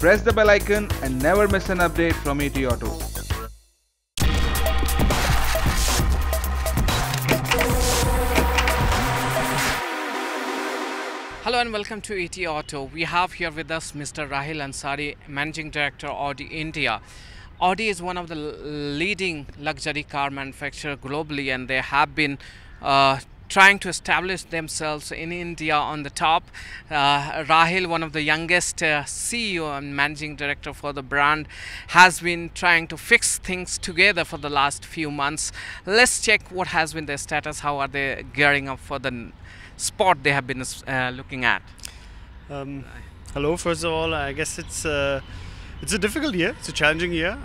Press the bell icon and never miss an update from ETAuto. Hello and welcome to ETAuto. We have here with us Mr. Rahil Ansari, Managing Director, Audi India. Audi is one of the leading luxury car manufacturer globally, and they have been trying to establish themselves in India on the top. Rahil, one of the youngest CEO and Managing Director for the brand, has been trying to fix things together for the last few months. Let's check what has been their status. How are they gearing up for the spot they have been looking at? Hello, first of all, I guess it's a difficult year, it's a challenging year,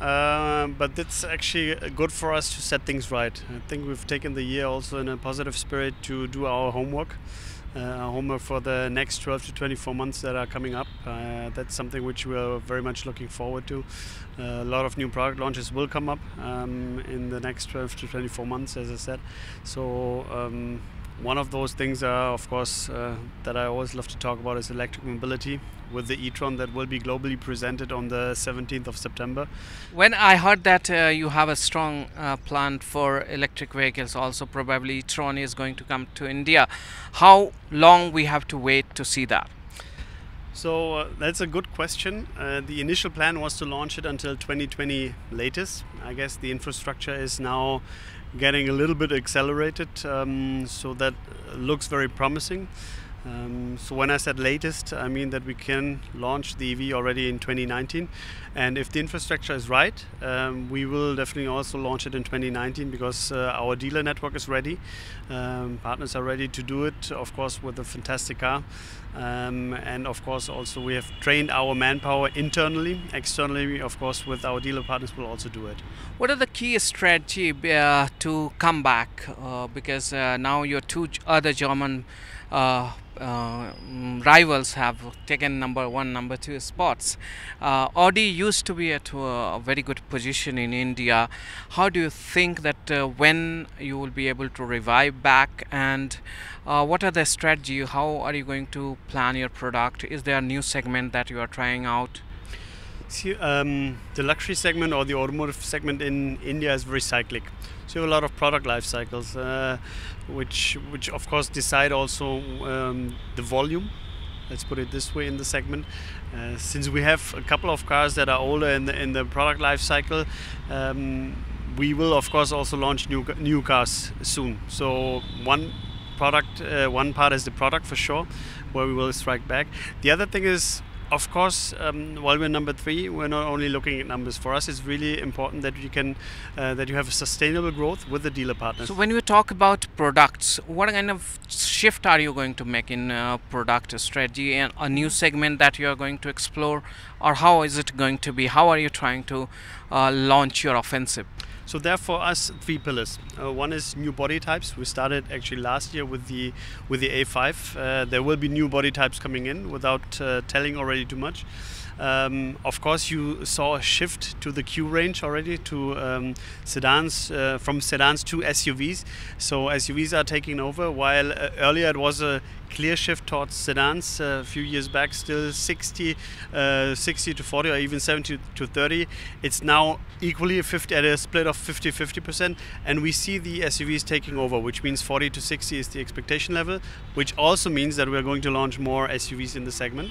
but it's actually good for us to set things right. I think we've taken the year also in a positive spirit to do our homework for the next 12 to 24 months that are coming up. That's something which we're very much looking forward to. A lot of new product launches will come up in the next 12 to 24 months, as I said. So one of those things, of course, that I always love to talk about is electric mobility with the e-tron that will be globally presented on the 17th of September. When I heard that you have a strong plan for electric vehicles, also probably e-tron is going to come to India, how long we have to wait to see that? So that's a good question. The initial plan was to launch it until 2020 latest. I guess the infrastructure is now getting a little bit accelerated, so that looks very promising. So when I said latest, I mean that we can launch the EV already in 2019, and if the infrastructure is right, we will definitely also launch it in 2019 because our dealer network is ready. Partners are ready to do it, of course, with a fantastic car. And of course also we have trained our manpower internally. Externally, of course, with our dealer partners will also do it. What are the key strategy to come back? Because now your two other German rivals have taken number 1, number 2 spots. Audi used to be at a very good position in India. How do you think that when you will be able to revive back, and what are the strategy? How are you going to plan your product? Is there a new segment that you are trying out? See, the luxury segment or the automotive segment in India is very cyclic. So you have a lot of product life cycles, which of course decide also the volume. Let's put it this way in the segment. Since we have a couple of cars that are older in the product life cycle, we will of course also launch new cars soon. So one part is the product for sure, where we will strike back. The other thing is, of course, while we're number 3, we're not only looking at numbers. For us, it's really important that you can that you have a sustainable growth with the dealer partners. So when you talk about products, what kind of shift are you going to make in product strategy, and a new segment that you are going to explore, or how is it going to be? How are you trying to launch your offensive? So there for us 3 pillars. One is new body types. We started actually last year with the A5. There will be new body types coming in without telling already too much. Of course, you saw a shift to the Q range already, to sedans, from sedans to SUVs. So SUVs are taking over, while earlier it was a clear shift towards sedans. A few years back, still 60 to 40 or even 70 to 30. It's now equally at a split of 50-50%, and we see the SUVs taking over, which means 40 to 60 is the expectation level, which also means that we're going to launch more SUVs in the segment.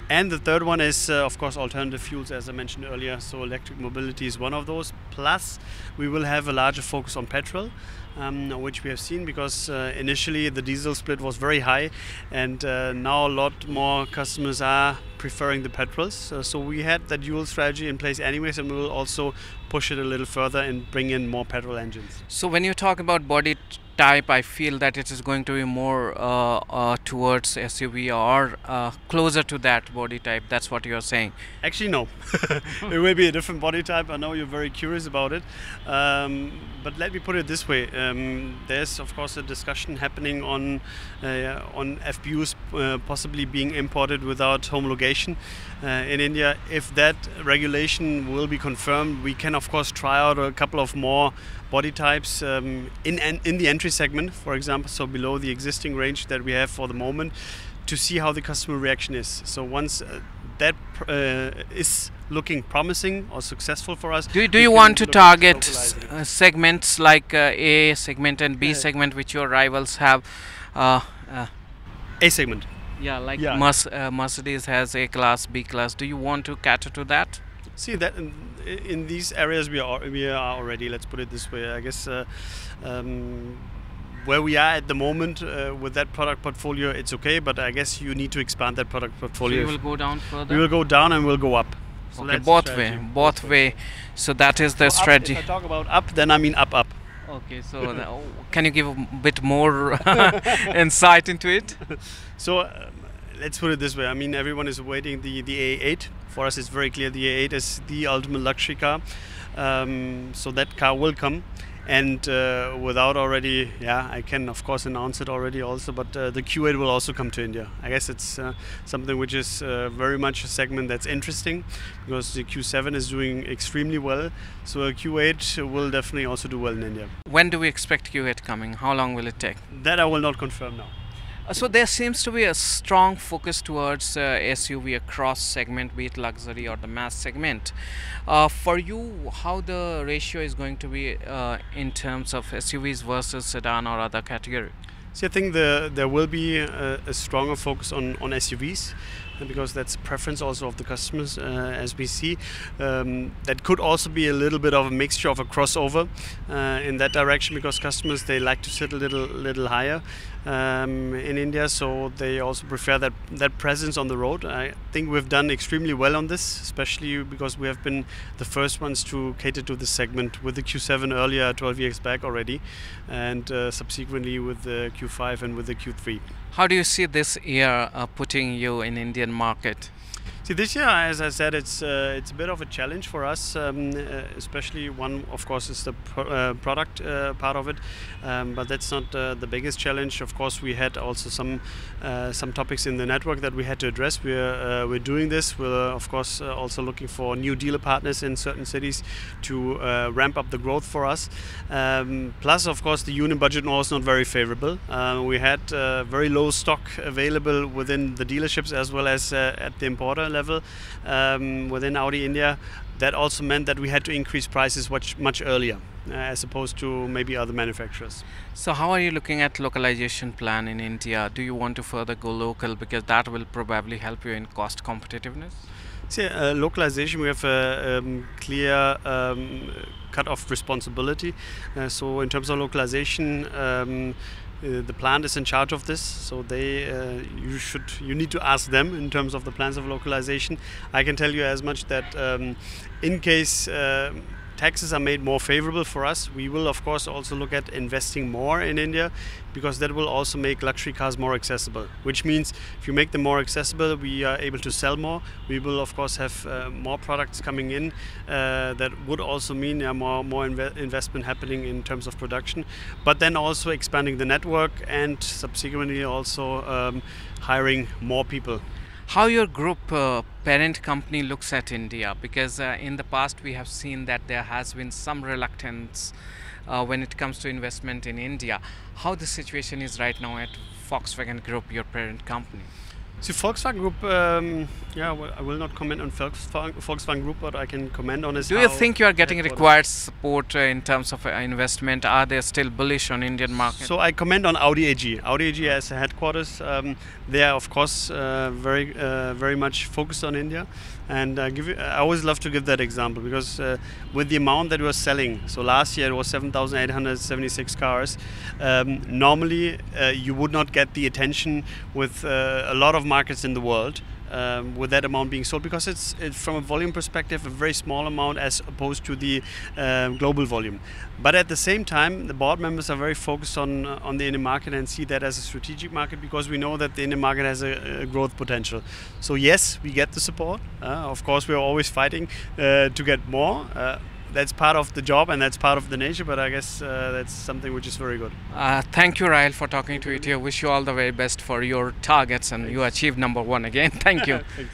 And the third one is of course alternative fuels, as I mentioned earlier. So electric mobility is one of those. Plus we will have a larger focus on petrol, which we have seen because initially the diesel split was very high, and now a lot more customers are preferring the petrols. So we had that dual strategy in place anyways, and we will also push it a little further and bring in more petrol engines. So when you talk about body type, I feel that it is going to be more towards SUV or closer to that body type. That's what you're saying. Actually, no. It will be a different body type. I know you're very curious about it. But let me put it this way. There's, of course, a discussion happening on FPUs possibly being imported without homologation in India. If that regulation will be confirmed, we can, of course, try out a couple of more body types in the entry segment, for example, so below the existing range that we have for the moment, to see how the customer reaction is. So once that is looking promising or successful for us. Do we you can want to look at target localizing it. segments like A segment and B Yeah. segment, which your rivals have? Uh, uh, A segment. yeah, like Yeah. Mercedes has A class, B class. Do you want to cater to that? See that in these areas we are already. Let's put it this way. I guess where we are at the moment with that product portfolio, it's okay. But I guess you need to expand that product So portfolio. you will go down further. We will go down and we'll go up. So Okay, that's the both strategy. way, both way. So that is the So up, strategy. if I talk about up, then I mean up. Okay, so can you give a bit more insight into it? So let's put it this way. I mean, everyone is awaiting the A8. For us, it's very clear the A8 is the ultimate luxury car. So that car will come. And without already, I can of course announce it already also, but the Q8 will also come to India. I guess it's something which is very much a segment that's interesting, because the Q7 is doing extremely well. So a Q8 will definitely also do well in India. When do we expect Q8 coming? How long will it take? That I will not confirm now. So there seems to be a strong focus towards SUV across segment, be it luxury or the mass segment. For you, how the ratio is going to be in terms of SUVs versus sedan or other category? See, I think there will be a stronger focus on SUVs, because that's a preference also of the customers, as we see. That could also be a little bit of a mixture of a crossover in that direction, because customers, they like to sit a little higher in India, so they also prefer that presence on the road. I think we've done extremely well on this, especially because we have been the first ones to cater to this segment with the Q7 earlier, 12 years back already, and subsequently with the Q5 and with the Q3. How do you see this year putting you in Indian market? See, this year, as I said, it's a bit of a challenge for us, especially one, of course, is the product part of it, but that's not the biggest challenge. Of course, we had also some topics in the network that we had to address. We're doing this. We're, of course, also looking for new dealer partners in certain cities to ramp up the growth for us. Plus, of course, the unit budget was not very favorable. We had very low stock available within the dealerships as well as at the importer level within Audi India. That also meant that we had to increase prices much earlier as opposed to maybe other manufacturers. So how are you looking at localization plan in India? Do you want to further go local, because that will probably help you in cost competitiveness? See, localization, we have a clear cut-off responsibility. So in terms of localization, the plant is in charge of this, so you need to ask them in terms of the plans of localization. I can tell you as much that in case taxes are made more favorable for us, we will of course also look at investing more in India, because that will also make luxury cars more accessible, which means if you make them more accessible, we are able to sell more. We will of course have more products coming in. That would also mean more investment happening in terms of production, but then also expanding the network and subsequently also hiring more people. How your group parent company looks at India, because in the past we have seen that there has been some reluctance when it comes to investment in India. How the situation is right now at Volkswagen Group, your parent company? See, Volkswagen Group, well, I will not comment on Volkswagen Group, but I can comment on is Do you think you are getting required support in terms of investment? Are they still bullish on Indian market? So I comment on Audi AG. Audi AG as a headquarters, they are of course very much focused on India, and I always love to give that example, because with the amount that we were selling, so last year it was 7,876 cars. Normally you would not get the attention with a lot of markets in the world with that amount being sold, because it's from a volume perspective a very small amount as opposed to the global volume. But at the same time, the board members are very focused on the Indian market and see that as a strategic market, because we know that the Indian market has a growth potential. So yes, we get the support. Of course, we are always fighting to get more. That's part of the job and that's part of the nature, but I guess that's something which is very good. Thank you, Rahil, for talking to you. Wish you all the very best for your targets, and you achieved #1 again. Thank you. Thanks.